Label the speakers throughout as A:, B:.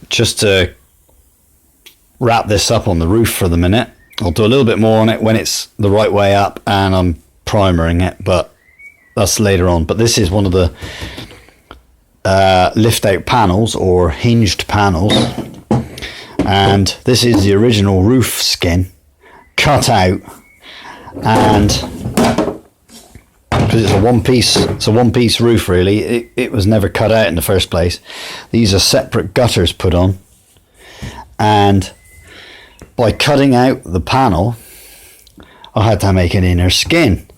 A: just to wrap this up on the roof for the minute. I'll do a little bit more on it when it's the right way up and I'm primering it, but that's later on. But this is one of the lift out panels or hinged panels, and this is the original roof skin cut out, and because it's a one piece roof really, it was never cut out in the first place. These are separate gutters put on, and by cutting out the panel I had to make an inner skin.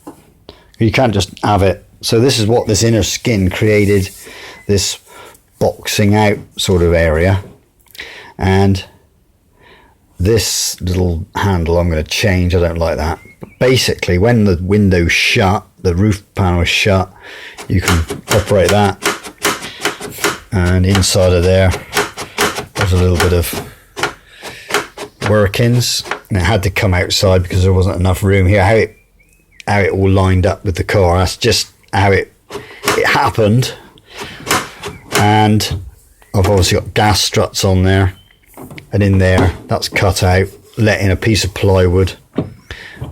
A: You can't just have it. So this is what this inner skin created, this boxing out sort of area. And this little handle I'm going to change. I don't like that. But basically, when the window's shut, the roof panel is shut, you can operate that. And inside of there, there's a little bit of workings, and it had to come outside because there wasn't enough room here. How it all lined up with the car, that's just how it happened. And I've obviously got gas struts on there, and in there that's cut out, let in a piece of plywood,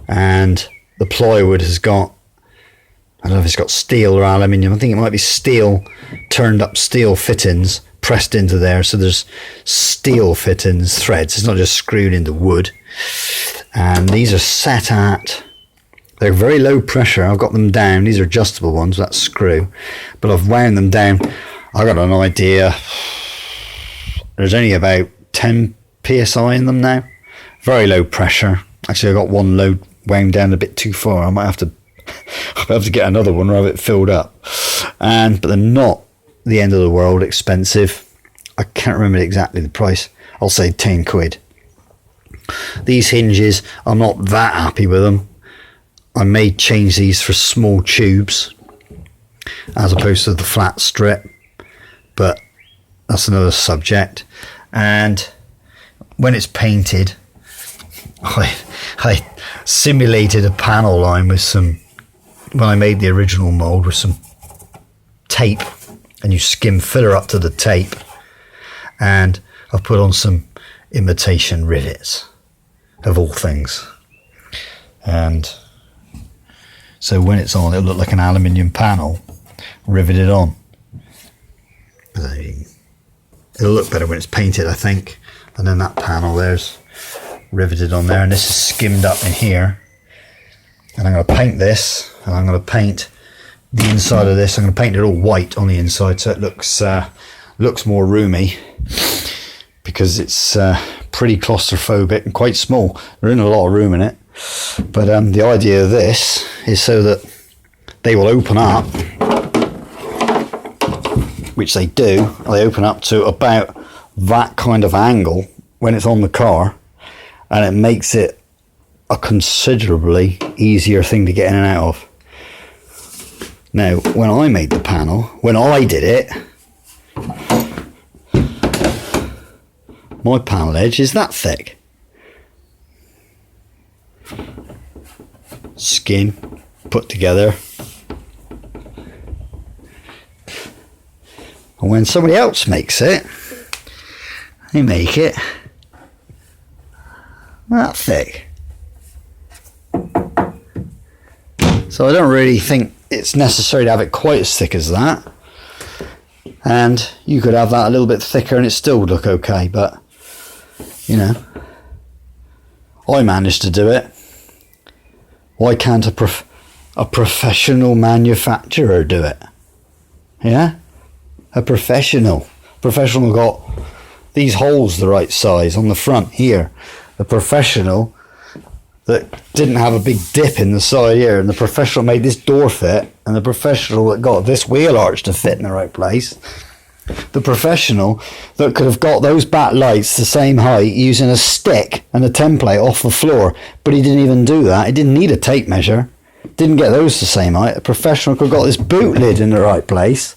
A: and the plywood has got, I don't know if it's got steel or aluminium, I think it might be steel, turned up steel fittings pressed into there, so there's steel fittings, threads, it's not just screwed into wood. And these are set at, they're very low pressure. I've got them down, these are adjustable ones, that screw, but I've wound them down. I got an idea, there's only about 10 psi in them now, very low pressure. Actually I got one load wound down a bit too far, I might have to get another one or have it filled up. But they're not the end of the world expensive. I can't remember exactly the price, I'll say 10 quid. These hinges, I'm not that happy with them. I may change these for small tubes as opposed to the flat strip, but that's another subject. And when it's painted, I simulated a panel line with some, when I made the original mould, with some tape, and you skim filler up to the tape, and I've put on some imitation rivets of all things, and so when it's on it'll look like an aluminium panel riveted on. It'll look better when it's painted, I think. And then that panel there's riveted on there, and this is skimmed up in here, and I'm going to paint this, and I'm going to paint the inside of this. I'm going to paint it all white on the inside so it looks more roomy, because it's pretty claustrophobic and quite small. There isn't a lot of room in it, but the idea of this is so that they will open up, which they do. They open up to about that kind of angle when it's on the car, and it makes it a considerably easier thing to get in and out of. Now, when I made the panel, when I did it, my panel edge is that thick. Skin put together. And when somebody else makes it, they make it that thick. So I don't really think it's necessary to have it quite as thick as that, and you could have that a little bit thicker and it still would look okay, but you know, I managed to do it. Why can't a professional manufacturer do it? Yeah, a professional got these holes the right size on the front here. The professional that didn't have a big dip in the side here, and the professional made this door fit, and the professional that got this wheel arch to fit in the right place, the professional that could have got those back lights the same height using a stick and a template off the floor, but he didn't even do that. He didn't need a tape measure, didn't get those the same height. A professional could have got this boot lid in the right place.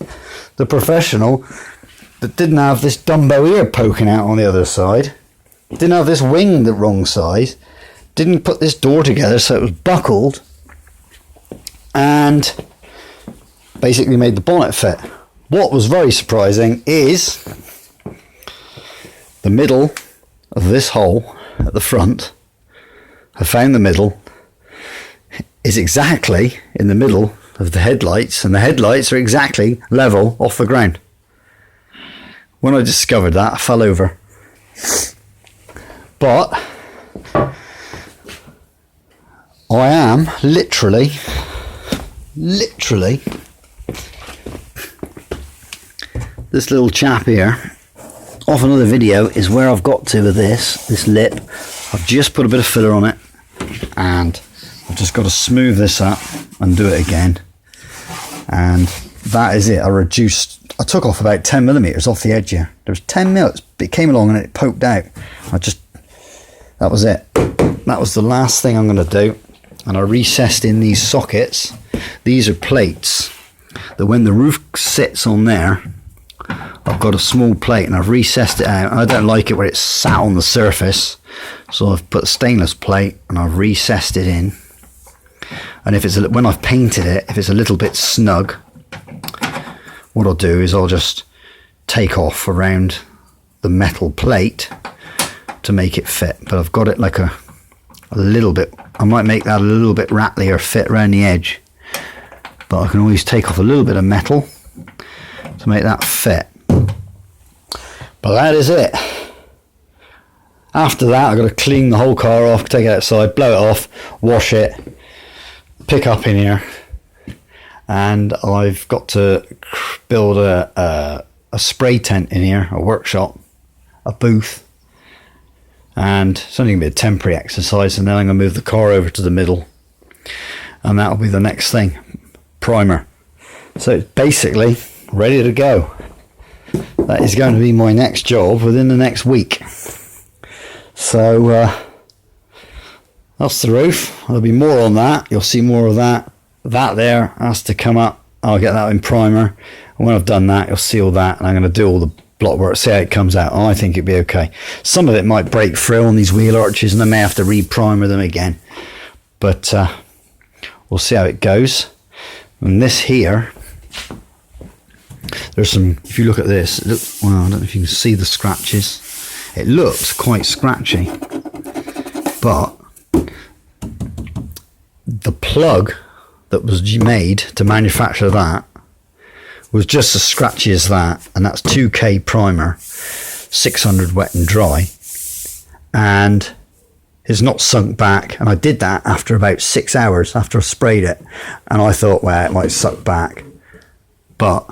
A: The professional that didn't have this Dumbo ear poking out on the other side, didn't have this wing the wrong size, didn't put this door together so it was buckled, and basically made the bonnet fit. What was very surprising is the middle of this hole at the front, I found the middle, is exactly in the middle of the headlights, and the headlights are exactly level off the ground. When I discovered that, I fell over. But I am literally this little chap here off another video is where I've got to with this lip. I've just put a bit of filler on it, and I've just got to smooth this up and do it again, and that is it. I took off about 10 millimeters off the edge here. There was 10 mils, it came along and it poked out. That was it. That was the last thing I'm going to do. And I recessed in these sockets. These are plates that when the roof sits on there, I've got a small plate and I've recessed it out. I don't like it where it's sat on the surface, so I've put a stainless plate and I've recessed it in. And if when I've painted it, if it's a little bit snug, what I'll do is I'll just take off around the metal plate to make it fit. But I've got it like a little bit, I might make that a little bit rattly or fit around the edge, but I can always take off a little bit of metal to make that fit. But that is it. After that, I've got to clean the whole car off, take it outside, blow it off, wash it, pick up in here, and I've got to build a spray tent in here, a workshop, a booth, and it's only going to be a temporary exercise, and then I'm going to move the car over to the middle, and that'll be the next thing. Primer. So it's basically ready to go. That is going to be my next job within the next week. So that's the roof. There'll be more on that. You'll see more of that. That there has to come up. I'll get that in primer, and when I've done that, you'll see all that, and I'm going to do all the block work, see how it comes out. I think it'd be okay. Some of it might break through on these wheel arches, and I may have to re-primer them again, but we'll see how it goes. And this here, there's some, if you look at this, well, I don't know if you can see the scratches. It looks quite scratchy, but the plug that was made to manufacture that was just as scratchy as that, and that's 2K primer, 600 wet and dry, and it's not sunk back. And I did that after about 6 hours after I sprayed it, and I thought, well, it might suck back, but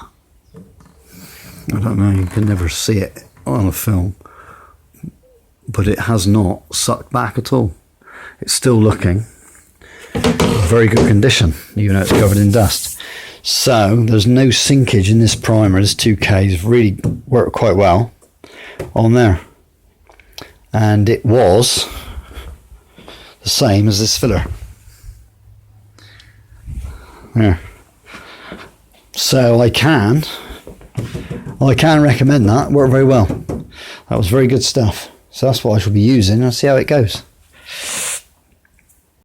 A: I don't know, you can never see it on a film, but it has not sucked back at all. It's still looking very good condition, even though it's covered in dust. So there's no sinkage in this primer. This 2K's really worked quite well on there, and it was the same as this filler there. So I can recommend that. It worked very well. That was very good stuff. So that's what I shall be using. I'll see how it goes.